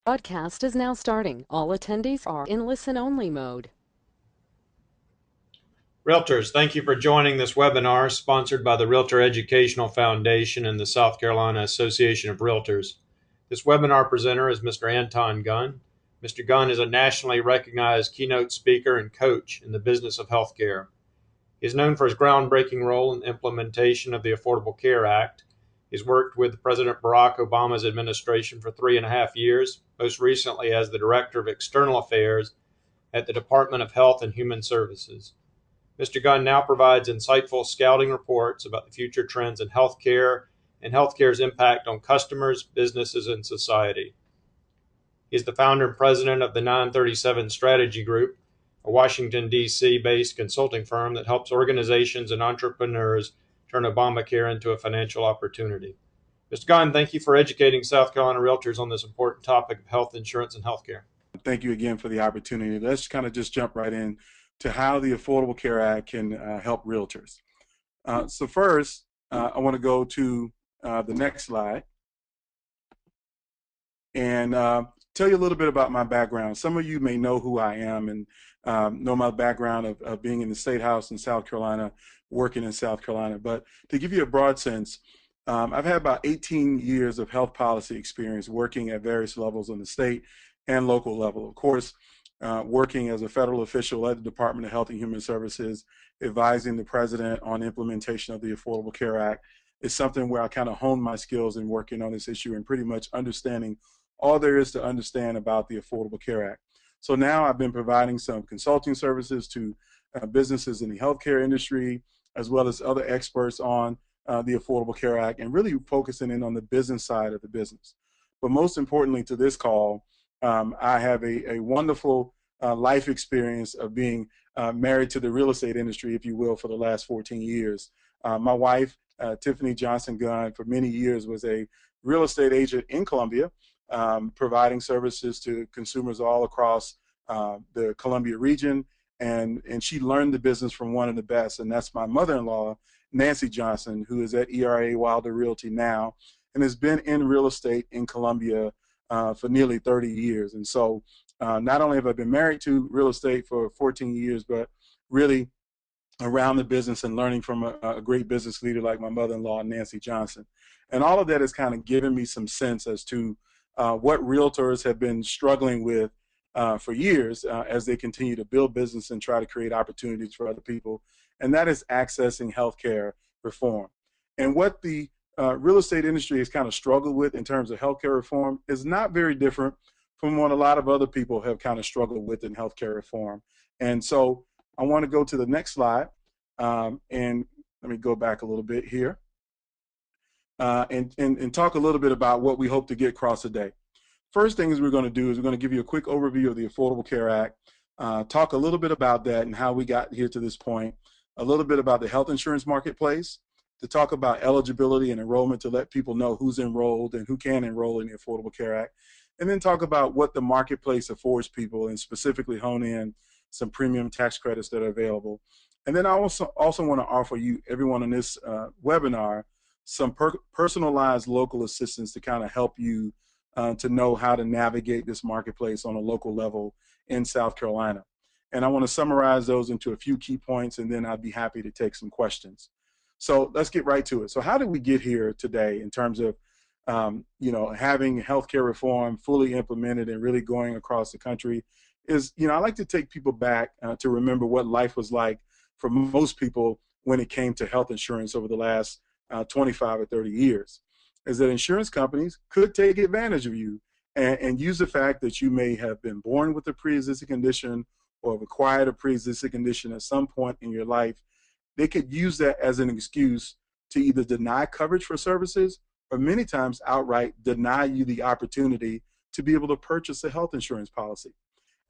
Broadcast is now starting. All attendees are in listen-only mode. Realtors, thank you for joining this webinar sponsored by the Realtor Educational Foundation and the South Carolina Association of Realtors. This webinar presenter is Mr. Anton Gunn. Mr. Gunn is a nationally recognized keynote speaker and coach in the business of healthcare. He is known for his groundbreaking role in the implementation of the Affordable Care Act. He's worked with President Barack Obama's administration for 3.5 years, most recently as the Director of External Affairs at the Department of Health and Human Services. Mr. Gunn now provides insightful scouting reports about the future trends in healthcare and healthcare's impact on customers, businesses, and society. He is the founder and president of the 937 Strategy Group, a Washington, D.C. based consulting firm that helps organizations and entrepreneurs turn Obamacare into a financial opportunity. Mr. Gunn, thank you for educating South Carolina realtors on this important topic of health insurance and healthcare. Thank you again for the opportunity. Let's kind of just jump right in to how the Affordable Care Act can help realtors. So first, I want to go to the next slide and tell you a little bit about my background. Some of you may know who I am and know my background of being in the State House in South Carolina, working in South Carolina. But to give you a broad sense, I've had about 18 years of health policy experience working at various levels on the state and local level. Of course, working as a federal official at the Department of Health and Human Services, advising the president on implementation of the Affordable Care Act is something where I kind of honed my skills in working on this issue and pretty much understanding all there is to understand about the Affordable Care Act. So now I've been providing some consulting services to businesses in the healthcare industry, as well as other experts on the Affordable Care Act, and really focusing in on the business side of the business. But most importantly to this call, I have a wonderful life experience of being married to the real estate industry, if you will, for the last 14 years. My wife, Tiffany Johnson Gunn, for many years was a real estate agent in Columbia, providing services to consumers all across the Columbia region, and she learned the business from one of the best, and that's my mother-in-law, Nancy Johnson, who is at ERA Wilder Realty now, and has been in real estate in Columbia for nearly 30 years. And so not only have I been married to real estate for 14 years, but really around the business and learning from a great business leader like my mother-in-law, Nancy Johnson. And all of that has kind of given me some sense as to what realtors have been struggling with for years as they continue to build business and try to create opportunities for other people, and that is accessing healthcare reform. And what the real estate industry has kind of struggled with in terms of healthcare reform is not very different from what a lot of other people have kind of struggled with in healthcare reform. And so I want to go to the next slide, and let me go back a little bit here and talk a little bit about what we hope to get across today. First thing is we're going to do is we're going to give you a quick overview of the Affordable Care Act, talk a little bit about that and how we got here to this point, a little bit about the health insurance marketplace, to talk about eligibility and enrollment to let people know who's enrolled and who can enroll in the Affordable Care Act, and then talk about what the marketplace affords people and specifically hone in some premium tax credits that are available. And then I also want to offer you, everyone on this webinar, some personalized local assistance to kind of help you to know how to navigate this marketplace on a local level in South Carolina. And I want to summarize those into a few key points, and then I'd be happy to take some questions. So let's get right to it. So how did we get here today in terms of having healthcare reform fully implemented and really going across the country? Is, I like to take people back to remember what life was like for most people when it came to health insurance over the last 25 or 30 years. Is that insurance companies could take advantage of you and use the fact that you may have been born with a pre-existing condition or have acquired a pre-existing condition at some point in your life. They could use that as an excuse to either deny coverage for services or many times outright deny you the opportunity to be able to purchase a health insurance policy.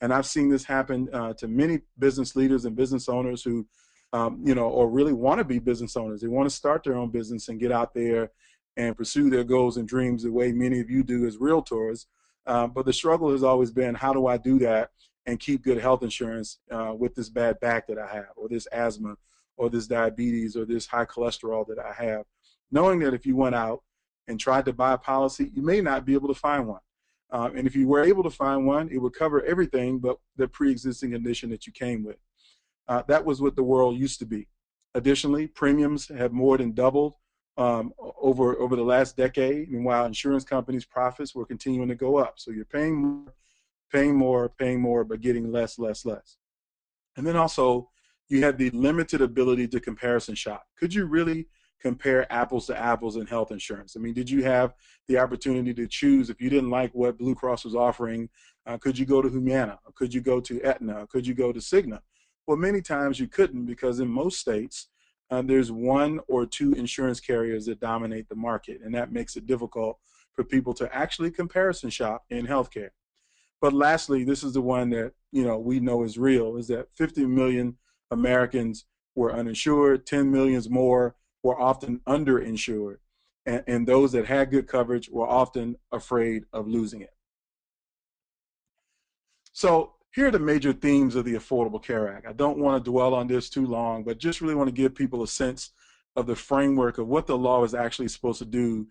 And I've seen this happen to many business leaders and business owners who, or really want to be business owners. They want to start their own business and get out there and pursue their goals and dreams the way many of you do as realtors. But the struggle has always been, how do I do that and keep good health insurance with this bad back that I have, or this asthma, or this diabetes, or this high cholesterol that I have, knowing that if you went out and tried to buy a policy, you may not be able to find one. And if you were able to find one, it would cover everything but the pre-existing condition that you came with. That was what the world used to be. Additionally, premiums have more than doubled over the last decade, and while insurance companies' profits were continuing to go up. So you're paying more, but getting less. And then also, you have the limited ability to comparison shop. Could you really compare apples to apples in health insurance? I mean, did you have the opportunity to choose if you didn't like what Blue Cross was offering? Could you go to Humana? Or could you go to Aetna? Or could you go to Cigna? Well, many times you couldn't, because in most states, there's one or two insurance carriers that dominate the market, and that makes it difficult for people to actually comparison shop in healthcare. But lastly, this is the one that we know is real, is that 50 million Americans were uninsured, 10 million more were often underinsured, and those that had good coverage were often afraid of losing it. So here are the major themes of the Affordable Care Act. I don't want to dwell on this too long, but just really want to give people a sense of the framework of what the law is actually supposed to do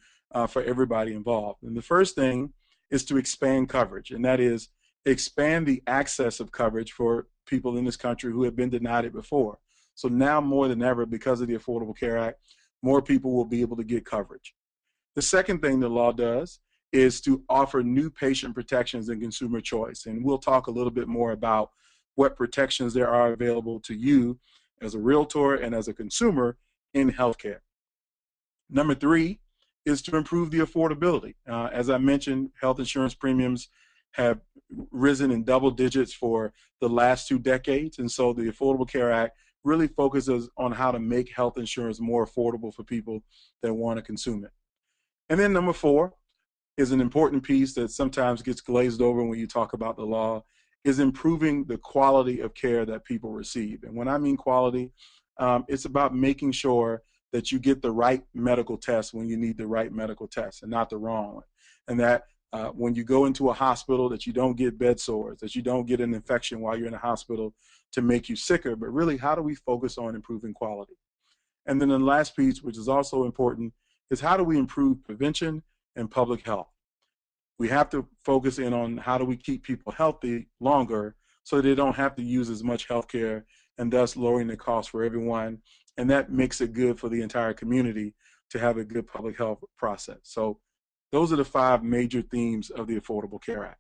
for everybody involved. And the first thing is to expand coverage, and that is expand the access of coverage for people in this country who have been denied it before. So now more than ever, because of the Affordable Care Act, more people will be able to get coverage. The second thing the law does is to offer new patient protections and consumer choice. And we'll talk a little bit more about what protections there are available to you as a realtor and as a consumer in healthcare. Number three is to improve the affordability. As I mentioned, health insurance premiums have risen in double digits for the last 2 decades. And so the Affordable Care Act really focuses on how to make health insurance more affordable for people that want to consume it. And then number four is an important piece that sometimes gets glazed over when you talk about the law, is improving the quality of care that people receive. And when I mean quality, it's about making sure that you get the right medical test when you need the right medical test and not the wrong one. And that when you go into a hospital, that you don't get bed sores, that you don't get an infection while you're in a hospital to make you sicker, but really, how do we focus on improving quality? And then the last piece, which is also important, is how do we improve prevention and public health? We have to focus in on how do we keep people healthy longer so they don't have to use as much health care, and thus lowering the cost for everyone. And that makes it good for the entire community to have a good public health process. So those are the 5 major themes of the Affordable Care Act.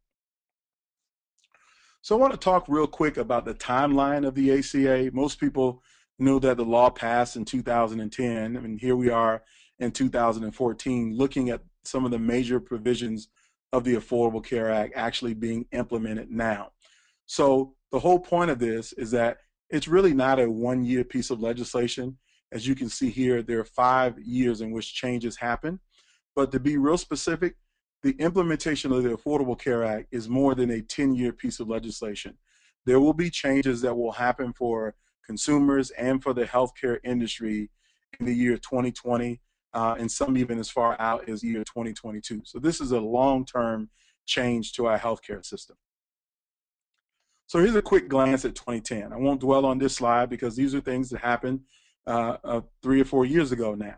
So I want to talk real quick about the timeline of the ACA. Most people knew that the law passed in 2010. I mean, here we are in 2014 looking at some of the major provisions of the Affordable Care Act actually being implemented now. So the whole point of this is that it's really not a one-year piece of legislation. As you can see here, there are 5 years in which changes happen. But to be real specific, the implementation of the Affordable Care Act is more than a 10-year piece of legislation. There will be changes that will happen for consumers and for the healthcare industry in the year 2020, and some even as far out as year 2022. So this is a long-term change to our healthcare system. So here's a quick glance at 2010. I won't dwell on this slide because these are things that happened 3 or 4 years ago now.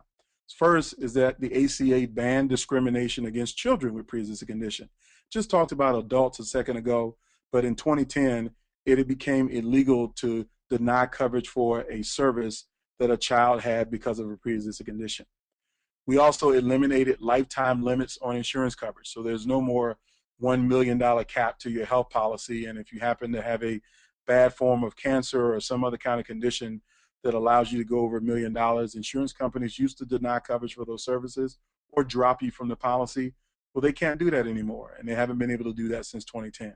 First is that the ACA banned discrimination against children with pre-existing condition. Just talked about adults a second ago, but in 2010, it became illegal to deny coverage for a service that a child had because of a pre-existing condition. We also eliminated lifetime limits on insurance coverage. So there's no more $1 million cap to your health policy. And if you happen to have a bad form of cancer or some other kind of condition that allows you to go over $1 million, insurance companies used to deny coverage for those services or drop you from the policy. Well, they can't do that anymore, and they haven't been able to do that since 2010.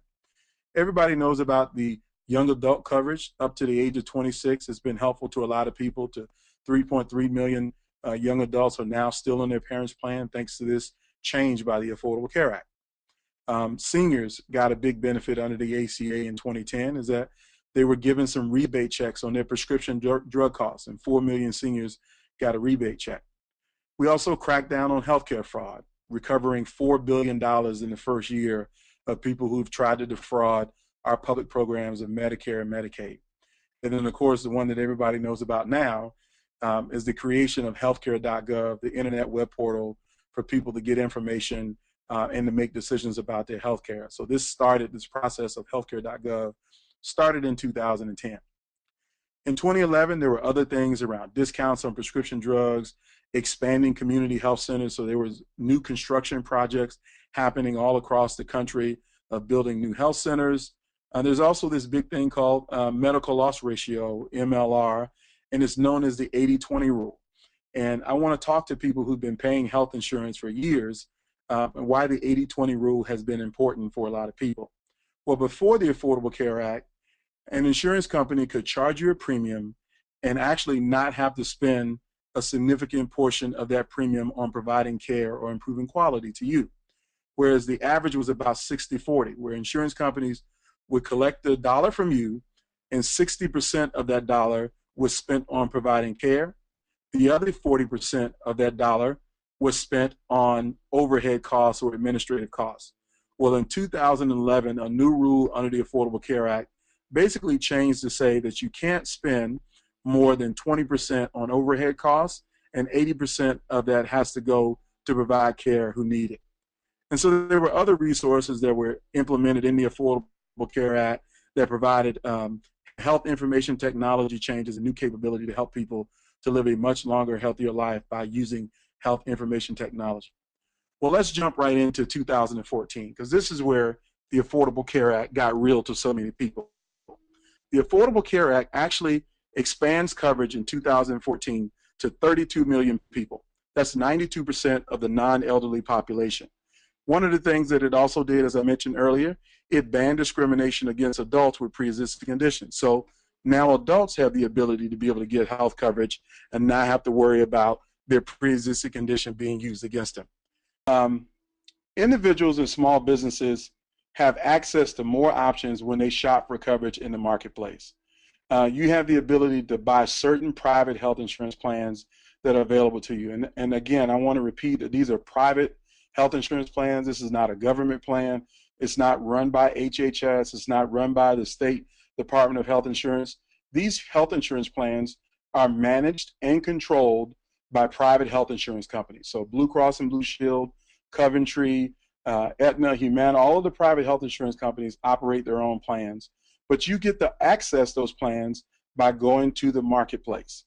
Everybody knows about the young adult coverage up to the age of 26. It's been helpful to a lot of people. To 3.3 million young adults are now still in their parents' plan thanks to this change by the Affordable Care Act. Seniors got a big benefit under the ACA in 2010, is that they were given some rebate checks on their prescription drug costs, and 4 million seniors got a rebate check. We also cracked down on healthcare fraud, recovering $4 billion in the first year of people who've tried to defraud our public programs of Medicare and Medicaid. And then, of course, the one that everybody knows about now is the creation of healthcare.gov, the internet web portal for people to get information and to make decisions about their healthcare. So this process of healthcare.gov started in 2010. In 2011, there were other things around discounts on prescription drugs, expanding community health centers. So there was new construction projects happening all across the country of building new health centers. There's also this big thing called medical loss ratio, MLR, and it's known as the 80-20 rule. And I want to talk to people who've been paying health insurance for years and why the 80-20 rule has been important for a lot of people. Well, before the Affordable Care Act, an insurance company could charge you a premium and actually not have to spend a significant portion of that premium on providing care or improving quality to you. Whereas the average was about 60-40, where insurance companies would collect the dollar from you and 60% of that dollar was spent on providing care. The other 40% of that dollar was spent on overhead costs or administrative costs. Well, in 2011, a new rule under the Affordable Care Act basically changed to say that you can't spend more than 20% on overhead costs, and 80% of that has to go to provide care who need it. And so there were other resources that were implemented in the Affordable Care Act that provided health information technology changes and new capability to help people to live a much longer, healthier life by using health information technology. Well, let's jump right into 2014, because this is where the Affordable Care Act got real to so many people. The Affordable Care Act actually expands coverage in 2014 to 32 million people. That's 92% of the non-elderly population. One of the things that it also did, as I mentioned earlier, it banned discrimination against adults with pre-existing conditions. So now adults have the ability to be able to get health coverage and not have to worry about their pre-existing condition being used against them. Individuals and small businesses have access to more options when they shop for coverage in the marketplace. You have the ability to buy certain private health insurance plans that are available to you. And again, I want to repeat that these are private health insurance plans. This is not a government plan. It's not run by HHS. It's not run by the State Department of Health Insurance. These health insurance plans are managed and controlled by private health insurance companies. So Blue Cross and Blue Shield, Coventry, Aetna, Humana, all of the private health insurance companies operate their own plans. But you get to access those plans by going to the marketplace.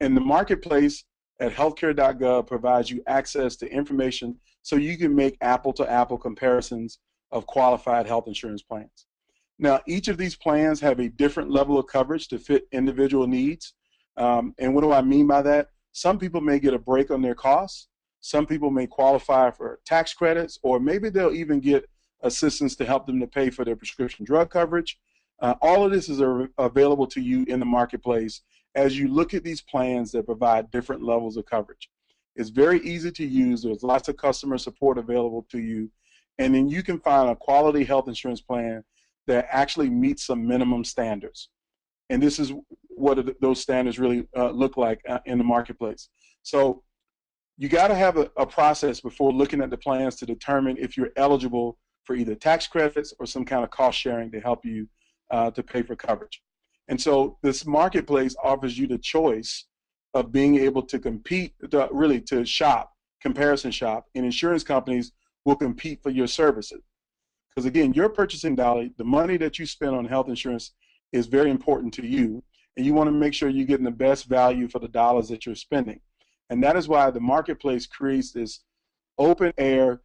And the marketplace at healthcare.gov provides you access to information so you can make apple-to-apple comparisons of qualified health insurance plans. Now, each of these plans have a different level of coverage to fit individual needs. And what do I mean by that? Some people may get a break on their costs. Some people may qualify for tax credits, or maybe they'll even get assistance to help them to pay for their prescription drug coverage. All of this is available to you in the marketplace as you look at these plans that provide different levels of coverage. It's very easy to use. There's lots of customer support available to you. And then you can find a quality health insurance plan that actually meets some minimum standards. And this is what those standards really look like in the marketplace. So you got to have a process before looking at the plans to determine if you're eligible for either tax credits or some kind of cost sharing to help you to pay for coverage. And so this marketplace offers you the choice of being able to compete, to shop, comparison shop, and insurance companies will compete for your services. Because again, your purchasing dollar, the money that you spend on health insurance is very important to you, and you want to make sure you're getting the best value for the dollars that you're spending. And that is why the marketplace creates this open air,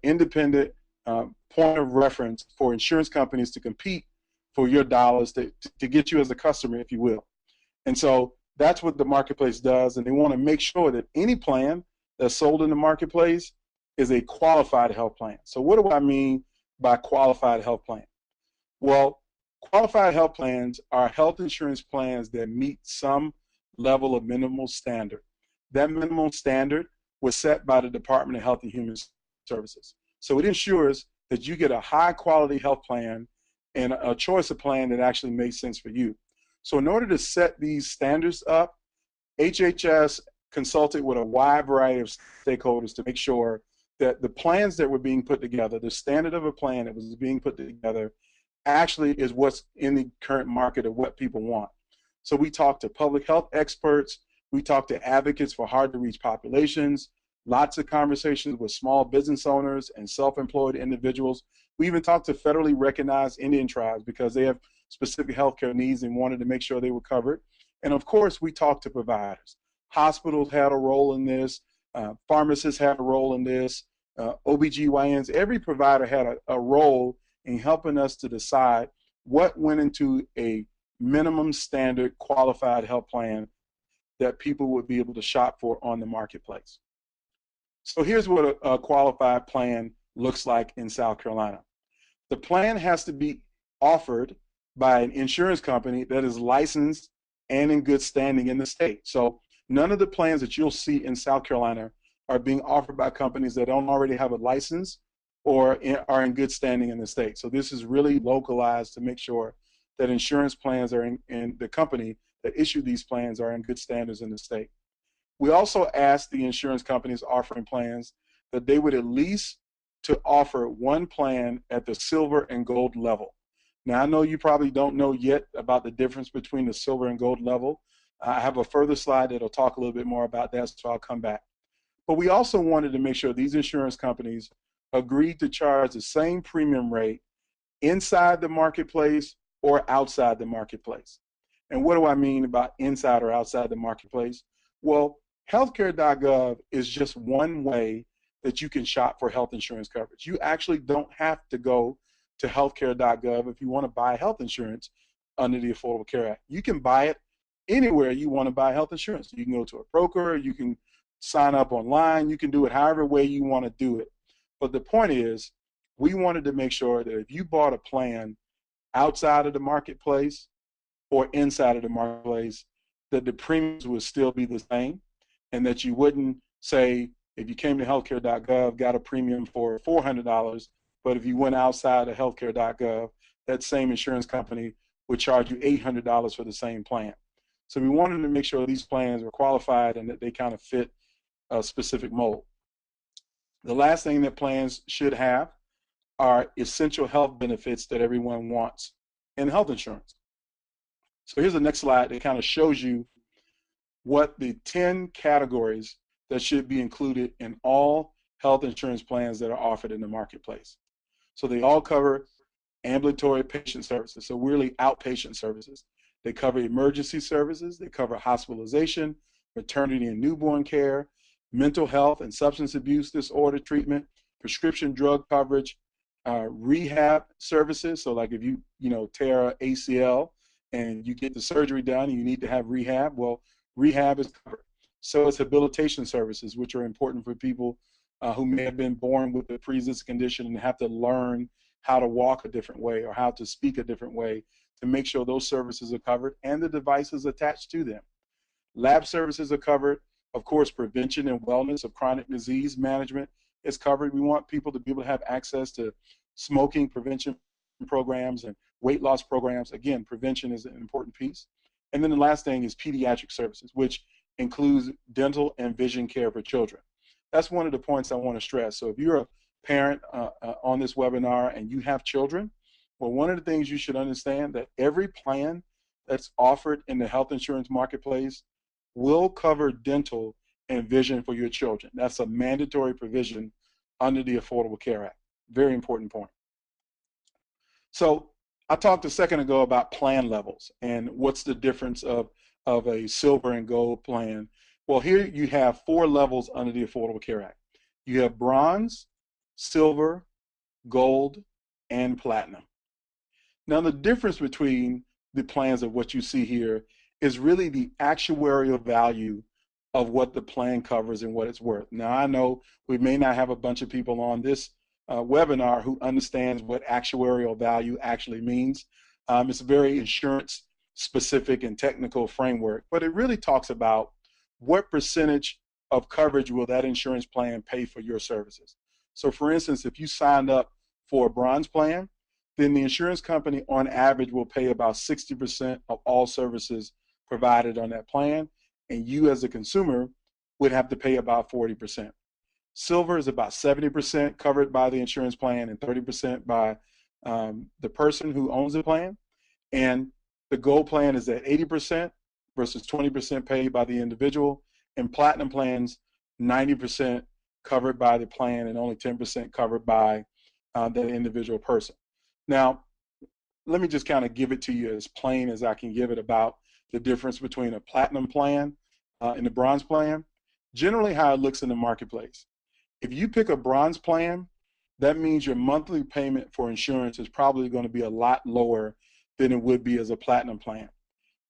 independent point of reference for insurance companies to compete for your dollars to get you as a customer, if you will. And so that's what the marketplace does, and they want to make sure that any plan that's sold in the marketplace is a qualified health plan. So what do I mean by qualified health plan? Well, qualified health plans are health insurance plans that meet some level of minimal standard. That minimum standard was set by the Department of Health and Human Services. So it ensures that you get a high quality health plan and a choice of plan that actually makes sense for you. So in order to set these standards up, HHS consulted with a wide variety of stakeholders to make sure that the plans that were being put together, the standard of a plan that was being put together, actually is what's in the current market of what people want. So we talked to public health experts, we talked to advocates for hard to reach populations, lots of conversations with small business owners and self-employed individuals. We even talked to federally recognized Indian tribes because they have specific healthcare needs and wanted to make sure they were covered. And of course, we talked to providers. Hospitals had a role in this. Pharmacists had a role in this. OBGYNs, every provider had a role in helping us to decide what went into a minimum standard qualified health plan that people would be able to shop for on the marketplace. So here's what a qualified plan looks like in South Carolina. The plan has to be offered by an insurance company that is licensed and in good standing in the state. So none of the plans that you'll see in South Carolina are being offered by companies that don't already have a license or are in good standing in the state. So this is really localized to make sure that insurance plans are in the company that issue these plans are in good standards in the state. We also asked the insurance companies offering plans that they would at least to offer one plan at the silver and gold level. Now, I know you probably don't know yet about the difference between the silver and gold level. I have a further slide that'll talk a little bit more about that, so I'll come back. But we also wanted to make sure these insurance companies agreed to charge the same premium rate inside the marketplace or outside the marketplace. And what do I mean about inside or outside the marketplace? Well, healthcare.gov is just one way that you can shop for health insurance coverage. You actually don't have to go to healthcare.gov if you want to buy health insurance under the Affordable Care Act. You can buy it anywhere you want to buy health insurance. You can go to a broker, you can sign up online, you can do it however way you want to do it. But the point is, we wanted to make sure that if you bought a plan outside of the marketplace or inside of the marketplace, that the premiums would still be the same, and that you wouldn't say, if you came to healthcare.gov, got a premium for $400, but if you went outside of healthcare.gov, that same insurance company would charge you $800 for the same plan. So we wanted to make sure these plans were qualified and that they kind of fit a specific mold. The last thing that plans should have are essential health benefits that everyone wants in health insurance. So here's the next slide that kind of shows you what the 10 categories that should be included in all health insurance plans that are offered in the marketplace. So they all cover ambulatory patient services, so really outpatient services. They cover emergency services, they cover hospitalization, maternity and newborn care, mental health and substance abuse disorder treatment, prescription drug coverage, rehab services. So like if you tear a ACL and you get the surgery done and you need to have rehab, well, rehab is covered. So it's habilitation services, which are important for people who may have been born with a pre-existing condition and have to learn how to walk a different way or how to speak a different way, to make sure those services are covered and the devices attached to them. Lab services are covered. Of course, prevention and wellness of chronic disease management is covered. We want people to be able to have access to smoking prevention programs and weight loss programs. Again, prevention is an important piece. And then the last thing is pediatric services, which includes dental and vision care for children. That's one of the points I want to stress. So if you're a parent on this webinar and you have children, well, one of the things you should understand that every plan that's offered in the health insurance marketplace will cover dental and vision for your children. That's a mandatory provision under the Affordable Care Act. Very important point. So I talked a second ago about plan levels and what's the difference of a silver and gold plan. Well, here you have 4 levels under the Affordable Care Act. You have bronze, silver, gold, and platinum. Now the difference between the plans of what you see here is really the actuarial value of what the plan covers and what it's worth. Now I know we may not have a bunch of people on this webinar who understands what actuarial value actually means. It's a very insurance specific and technical framework, but it really talks about what percentage of coverage will that insurance plan pay for your services. So for instance, if you signed up for a bronze plan, then the insurance company on average will pay about 60% of all services provided on that plan, and you as a consumer would have to pay about 40%. Silver is about 70% covered by the insurance plan and 30% by the person who owns the plan, and the gold plan is at 80% versus 20% paid by the individual, and platinum plans 90% covered by the plan and only 10% covered by that individual person. Now, let me just kind of give it to you as plain as I can give it about the difference between a platinum plan and a bronze plan. Generally, how it looks in the marketplace. If you pick a bronze plan, that means your monthly payment for insurance is probably going to be a lot lower than it would be as a platinum plan.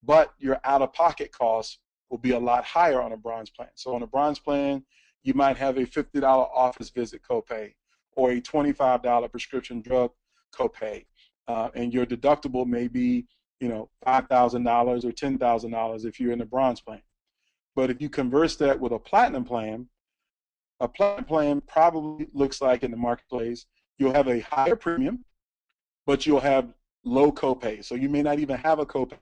But your out-of-pocket costs will be a lot higher on a bronze plan. So on a bronze plan, you might have a $50 office visit copay or a $25 prescription drug copay, and your deductible may be, $5,000 or $10,000 if you're in the bronze plan. But if you converse that with a platinum plan probably looks like in the marketplace, you'll have a higher premium, but you'll have low copay. So you may not even have a copay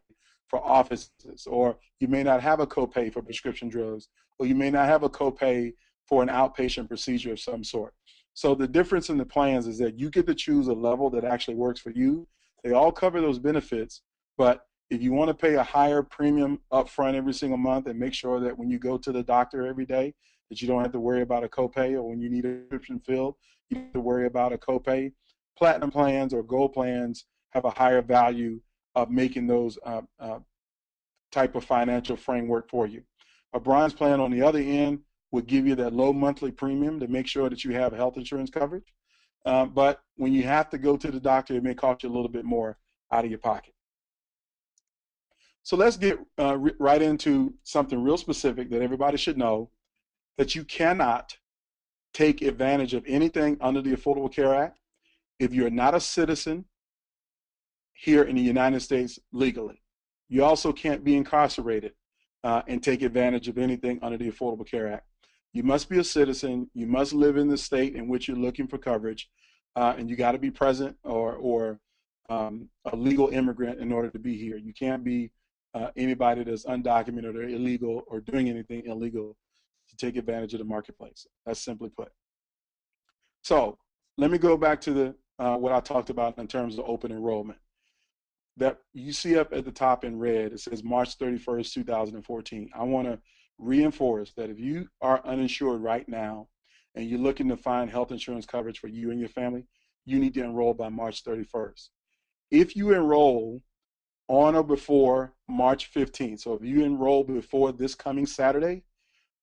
for offices, or you may not have a copay for prescription drugs, or you may not have a copay for an outpatient procedure of some sort. So the difference in the plans is that you get to choose a level that actually works for you. They all cover those benefits, but if you want to pay a higher premium upfront every single month and make sure that when you go to the doctor every day that you don't have to worry about a copay, or when you need a prescription filled, you don't have to worry about a copay, platinum plans or gold plans have a higher value of making those type of financial framework for you. A bronze plan on the other end would give you that low monthly premium to make sure that you have health insurance coverage. But when you have to go to the doctor, it may cost you a little bit more out of your pocket. So let's get right into something real specific that everybody should know, that you cannot take advantage of anything under the Affordable Care Act if you're not a citizen here in the United States legally. You also can't be incarcerated and take advantage of anything under the Affordable Care Act. You must be a citizen, you must live in the state in which you're looking for coverage, and you got to be present or a legal immigrant in order to be here. You can't be anybody that's undocumented or illegal or doing anything illegal to take advantage of the marketplace. That's simply put. So let me go back to the what I talked about in terms of open enrollment. That you see up at the top in red, it says March 31st, 2014. I want to reinforce that if you are uninsured right now and you're looking to find health insurance coverage for you and your family, you need to enroll by March 31st. If you enroll on or before March 15th, so if you enroll before this coming Saturday,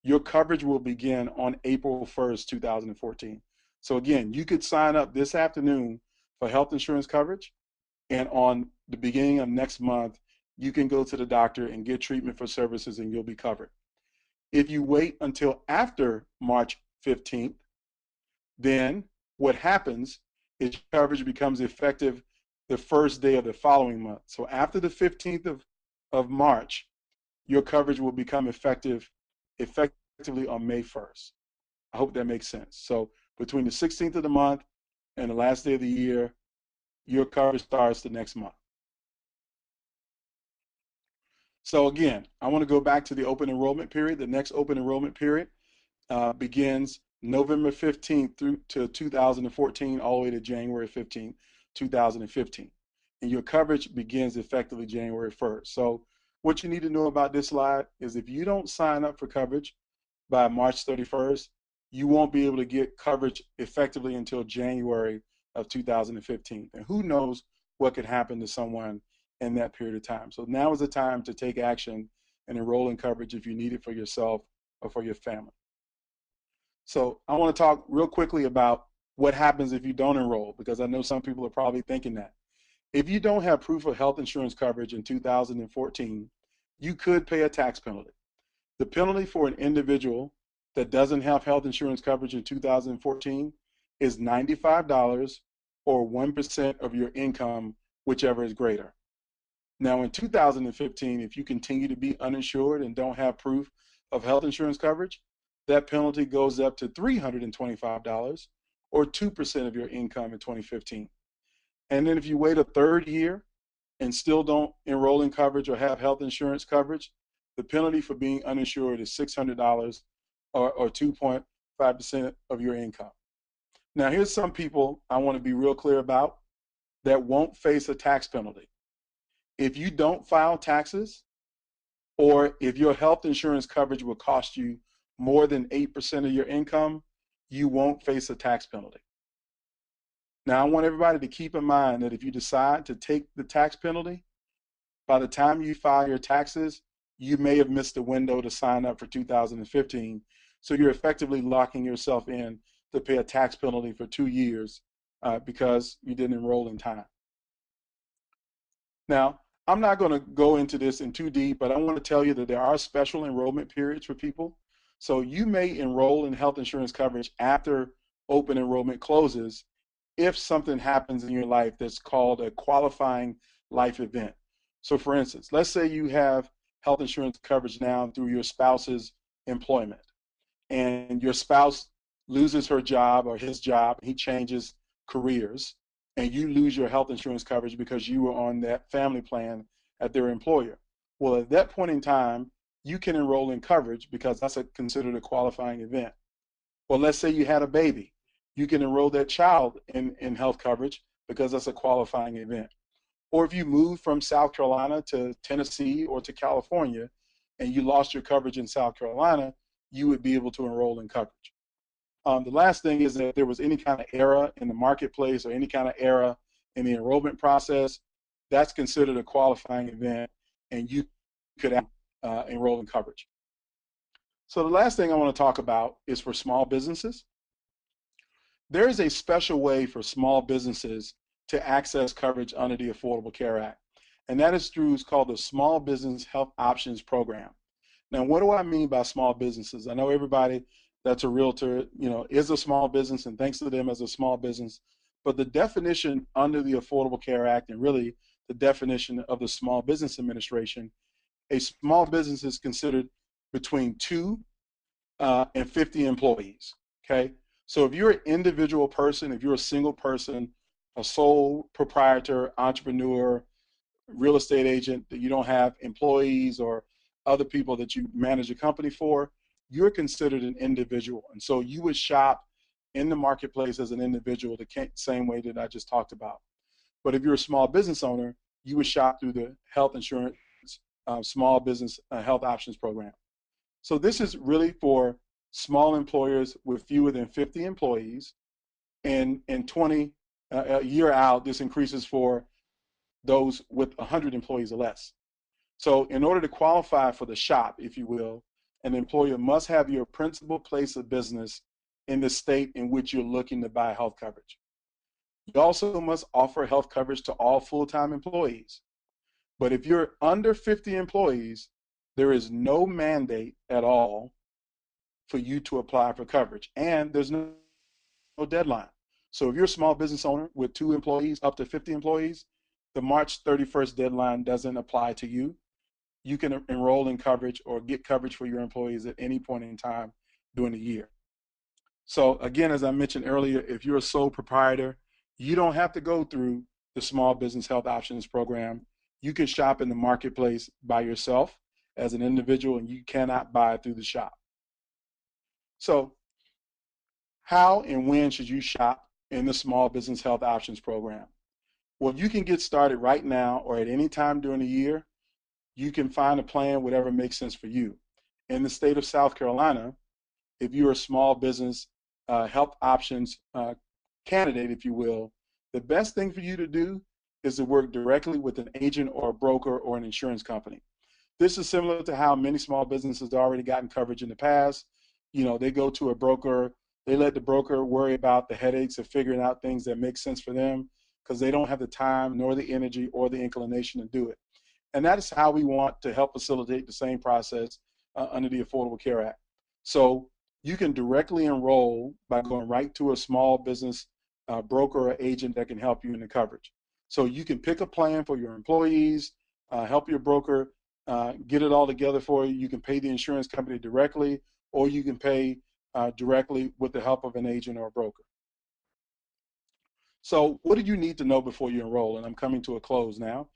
your coverage will begin on April 1st, 2014. So again, you could sign up this afternoon for health insurance coverage, and on the beginning of next month, you can go to the doctor and get treatment for services and you'll be covered. If you wait until after March 15th, then what happens is coverage becomes effective the first day of the following month. So after the 15th of March, your coverage will become effectively on May 1st. I hope that makes sense. So between the 16th of the month and the last day of the year, your coverage starts the next month. So again, I want to go back to the open enrollment period. The next open enrollment period begins November 15th through to 2014, all the way to January 15th, 2015. And your coverage begins effectively January 1st. So what you need to know about this slide is if you don't sign up for coverage by March 31st, you won't be able to get coverage effectively until January of 2015. And who knows what could happen to someone in that period of time. So now is the time to take action and enroll in coverage if you need it for yourself or for your family. So I want to talk real quickly about what happens if you don't enroll, because I know some people are probably thinking that. If you don't have proof of health insurance coverage in 2014, you could pay a tax penalty. The penalty for an individual that doesn't have health insurance coverage in 2014 is $95 or 1% of your income, whichever is greater. Now in 2015, if you continue to be uninsured and don't have proof of health insurance coverage, that penalty goes up to $325 or 2% of your income in 2015. And then if you wait a third year and still don't enroll in coverage or have health insurance coverage, the penalty for being uninsured is $600 or 2.5% of your income. Now here's some people I want to be real clear about that won't face a tax penalty. If you don't file taxes, or if your health insurance coverage will cost you more than 8% of your income, you won't face a tax penalty. Now, I want everybody to keep in mind that if you decide to take the tax penalty, by the time you file your taxes, you may have missed the window to sign up for 2015. So you're effectively locking yourself in to pay a tax penalty for 2 years because you didn't enroll in time. Now, I'm not going to go into this in too deep, but I want to tell you that there are special enrollment periods for people. So you may enroll in health insurance coverage after open enrollment closes if something happens in your life that's called a qualifying life event. So for instance, let's say you have health insurance coverage now through your spouse's employment, and your spouse loses her job or his job, he changes careers, and you lose your health insurance coverage because you were on that family plan at their employer. Well, at that point in time, you can enroll in coverage because that's considered a qualifying event. Well, let's say you had a baby. You can enroll that child in health coverage because that's a qualifying event. Or if you move from South Carolina to Tennessee or to California and you lost your coverage in South Carolina, you would be able to enroll in coverage. The last thing is that if there was any kind of error in the marketplace or any kind of error in the enrollment process, that's considered a qualifying event and you could enroll in coverage. So the last thing I want to talk about is for small businesses. There is a special way for small businesses to access coverage under the Affordable Care Act, and that is through what's called the Small Business Health Options Program. Now, what do I mean by small businesses? I know everybody that's a realtor, is a small business and thinks of them as a small business, but the definition under the Affordable Care Act and really the definition of the Small Business Administration, a small business is considered between 2 and 50 employees, okay? So if you're an individual person, if you're a single person, a sole proprietor, entrepreneur, real estate agent, that you don't have employees or other people that you manage a company for, you're considered an individual. And so you would shop in the marketplace as an individual the same way that I just talked about. But if you're a small business owner, you would shop through the health insurance small business health options program. So this is really for small employers with fewer than 50 employees, and in 20 a year out, this increases for those with 100 employees or less. So in order to qualify for the shop, if you will, an employer must have your principal place of business in the state in which you're looking to buy health coverage. You also must offer health coverage to all full-time employees. But if you're under 50 employees, there is no mandate at all for you to apply for coverage, and there's no deadline. So if you're a small business owner with 2 employees up to 50 employees, the March 31st deadline doesn't apply to you. You can enroll in coverage or get coverage for your employees at any point in time during the year. So again, as I mentioned earlier, if you're a sole proprietor, you don't have to go through the Small Business Health Options Program. You can shop in the marketplace by yourself as an individual, and you cannot buy through the shop. So how and when should you shop in the Small Business Health Options Program? Well, you can get started right now or at any time during the year. You can find a plan, whatever makes sense for you. In the state of South Carolina, if you're a small business health options candidate, if you will, the best thing for you to do is to work directly with an agent or a broker or an insurance company. This is similar to how many small businesses have already gotten coverage in the past. They go to a broker, they let the broker worry about the headaches of figuring out things that make sense for them because they don't have the time nor the energy or the inclination to do it. And that is how we want to help facilitate the same process under the Affordable Care Act. So you can directly enroll by going right to a small business broker or agent that can help you in the coverage. So you can pick a plan for your employees, help your broker get it all together for you. You can pay the insurance company directly, or you can pay directly with the help of an agent or a broker. So what do you need to know before you enroll? And I'm coming to a close now.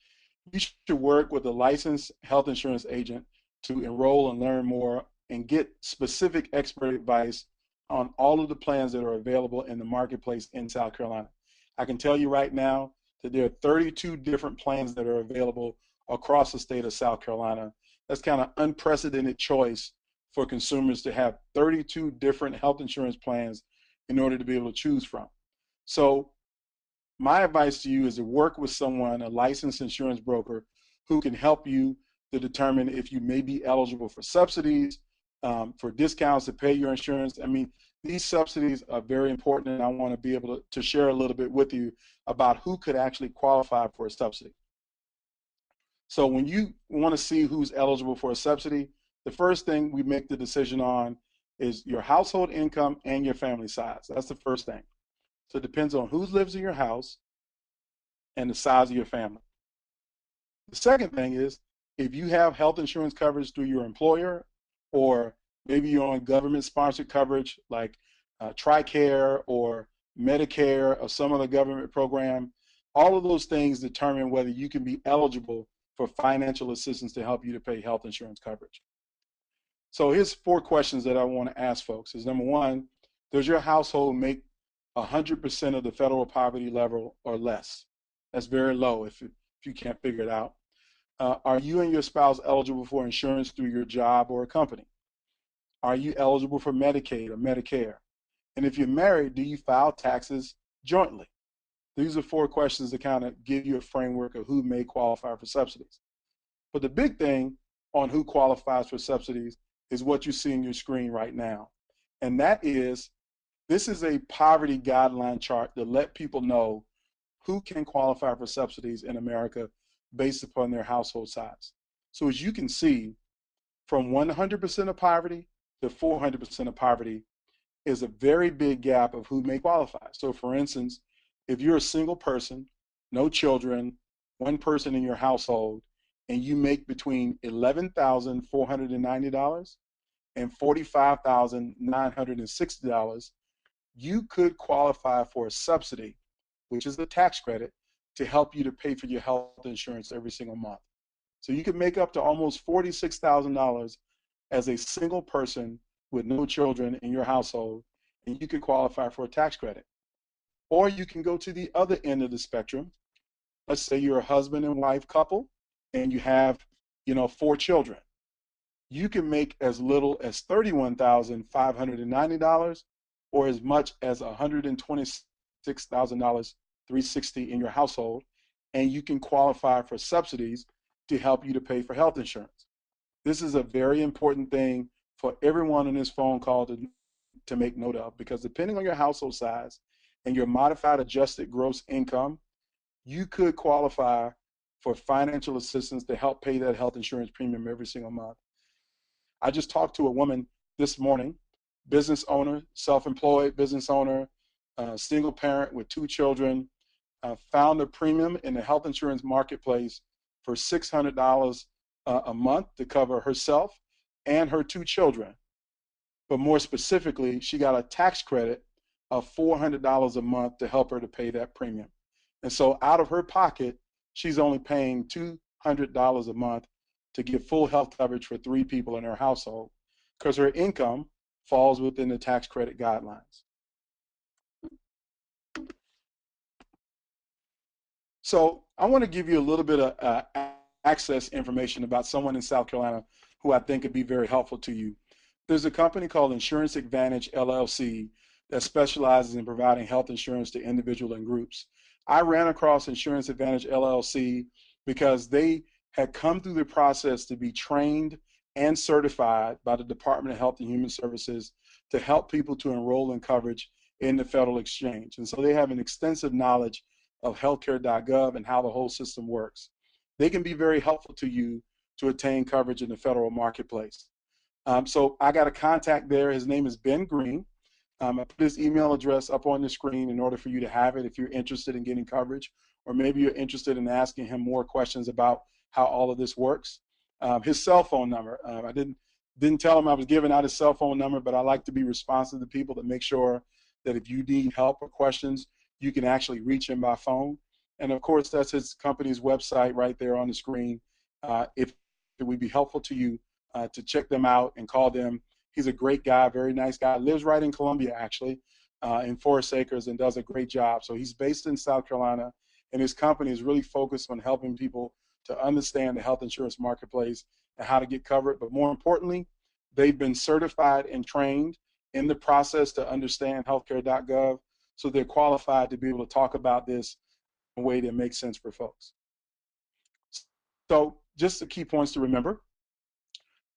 You should work with a licensed health insurance agent to enroll and learn more and get specific expert advice on all of the plans that are available in the marketplace in South Carolina. I can tell you right now that there are 32 different plans that are available across the state of South Carolina. That's kind of unprecedented choice for consumers to have 32 different health insurance plans in order to be able to choose from. So my advice to you is to work with someone, a licensed insurance broker, who can help you to determine if you may be eligible for subsidies, for discounts to pay your insurance. I mean, these subsidies are very important, and I want to be able to share a little bit with you about who could actually qualify for a subsidy. So when you want to see who's eligible for a subsidy, the first thing we make the decision on is your household income and your family size. That's the first thing. So it depends on who lives in your house and the size of your family. The second thing is if you have health insurance coverage through your employer, or maybe you're on government-sponsored coverage like TRICARE or Medicare or some other government program, all of those things determine whether you can be eligible for financial assistance to help you to pay health insurance coverage. So here's 4 questions that I want to ask folks. Is number 1, does your household make 100% of the federal poverty level or less? That's very low if you can't figure it out. Are you and your spouse eligible for insurance through your job or a company? Are you eligible for Medicaid or Medicare? And if you're married, do you file taxes jointly? These are 4 questions to kind of give you a framework of who may qualify for subsidies. But the big thing on who qualifies for subsidies is what you see on your screen right now. And that is, this is a poverty guideline chart to let people know who can qualify for subsidies in America based upon their household size. So as you can see, from 100% of poverty to 400% of poverty is a very big gap of who may qualify. So for instance, if you're a single person, no children, one person in your household, and you make between $11,490 and $45,960, you could qualify for a subsidy, which is a tax credit, to help you to pay for your health insurance every single month. So you could make up to almost $46,000 as a single person with no children in your household, and you could qualify for a tax credit. Or you can go to the other end of the spectrum. Let's say you're a husband and wife couple and you have, 4 children. You can make as little as $31,590 or as much as $126,360 in your household, and you can qualify for subsidies to help you to pay for health insurance. This is a very important thing for everyone on this phone call to make note of, because depending on your household size and your modified adjusted gross income, you could qualify for financial assistance to help pay that health insurance premium every single month. I just talked to a woman this morning, business owner, self-employed business owner, single parent with 2 children, found a premium in the health insurance marketplace for $600 a month to cover herself and her 2 children. But more specifically, she got a tax credit of $400 a month to help her to pay that premium. And so out of her pocket, she's only paying $200 a month to get full health coverage for 3 people in her household, because her income falls within the tax credit guidelines. So I want to give you a little bit of access information about someone in South Carolina who I think could be very helpful to you. There's a company called Advantage LLC that specializes in providing health insurance to individuals and groups. I ran across Advantage LLC because they had come through the process to be trained and certified by the Department of Health and Human Services to help people to enroll in coverage in the federal exchange. And so they have an extensive knowledge of healthcare.gov and how the whole system works. They can be very helpful to you to attain coverage in the federal marketplace. So I got a contact there. His name is Ben Green. I put his email address up on the screen in order for you to have it if you're interested in getting coverage, or maybe you're interested in asking him more questions about how all of this works. His cell phone number, I didn't tell him I was giving out his cell phone number, but I like to be responsive to people to make sure that if you need help or questions, you can actually reach him by phone. And of course, that's his company's website right there on the screen. If it would be helpful to you to check them out and call them. He's a great guy, very nice guy, lives right in Columbia actually, in Forest Acres, and does a great job. So he's based in South Carolina, and his company is really focused on helping people to understand the health insurance marketplace and how to get covered. But more importantly, they've been certified and trained in the process to understand healthcare.gov, so they're qualified to be able to talk about this in a way that makes sense for folks. So just the key points to remember: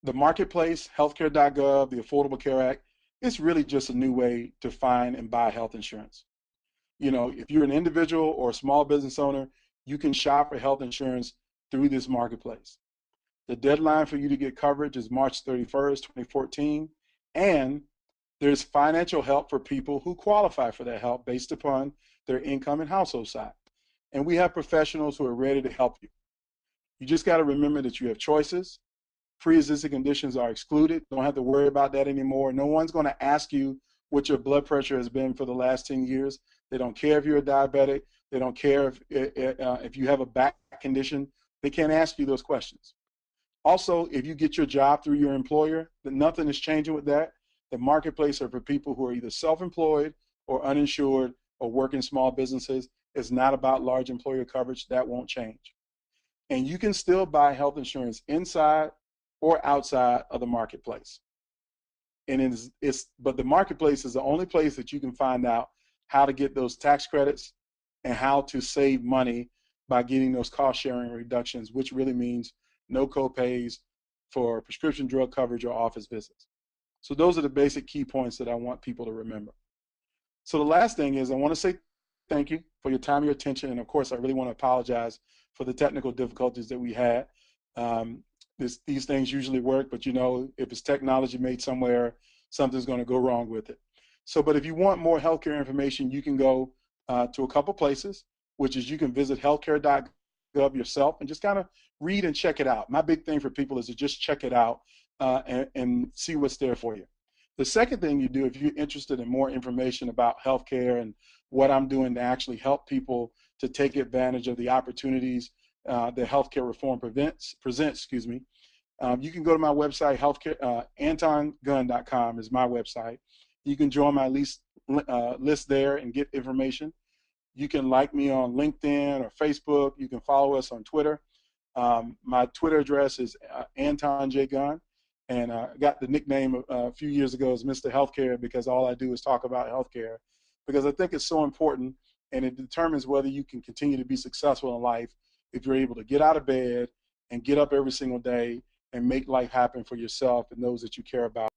the marketplace, healthcare.gov, the Affordable Care Act, it's really just a new way to find and buy health insurance. You know, if you're an individual or a small business owner, you can shop for health insurance through this marketplace. The deadline for you to get coverage is March 31st, 2014, and there's financial help for people who qualify for that help based upon their income and household size. And we have professionals who are ready to help you. You just got to remember that you have choices. Pre-existing conditions are excluded. Don't have to worry about that anymore. No one's going to ask you what your blood pressure has been for the last 10 years. They don't care if you're a diabetic. They don't care if you have a back condition. They can't ask you those questions. Also, if you get your job through your employer, then nothing is changing with that. The marketplace are for people who are either self-employed or uninsured or work in small businesses. It's not about large employer coverage. That won't change. And you can still buy health insurance inside or outside of the marketplace. And but the marketplace is the only place that you can find out how to get those tax credits and how to save money by getting those cost sharing reductions, which really means no co-pays for prescription drug coverage or office visits. So those are the basic key points that I want people to remember. So the last thing is I want to say thank you for your time and your attention. And of course, I really want to apologize for the technical difficulties that we had. These things usually work, but you know, if it's technology made somewhere, something's going to go wrong with it. So, but if you want more healthcare information, you can go to a couple places, which is you can visit healthcare.gov yourself and just kind of read and check it out. My big thing for people is to just check it out and see what's there for you. The second thing you do, if you're interested in more information about healthcare and what I'm doing to actually help people to take advantage of the opportunities that healthcare reform presents, you can go to my website, AntonGunn.com is my website. You can join my list there and get information. You can like me on LinkedIn or Facebook. You can follow us on Twitter. My Twitter address is Anton J. Gunn, and I got the nickname a few years ago as Mr. Healthcare because all I do is talk about healthcare, because I think it's so important, and it determines whether you can continue to be successful in life if you're able to get out of bed and get up every single day and make life happen for yourself and those that you care about.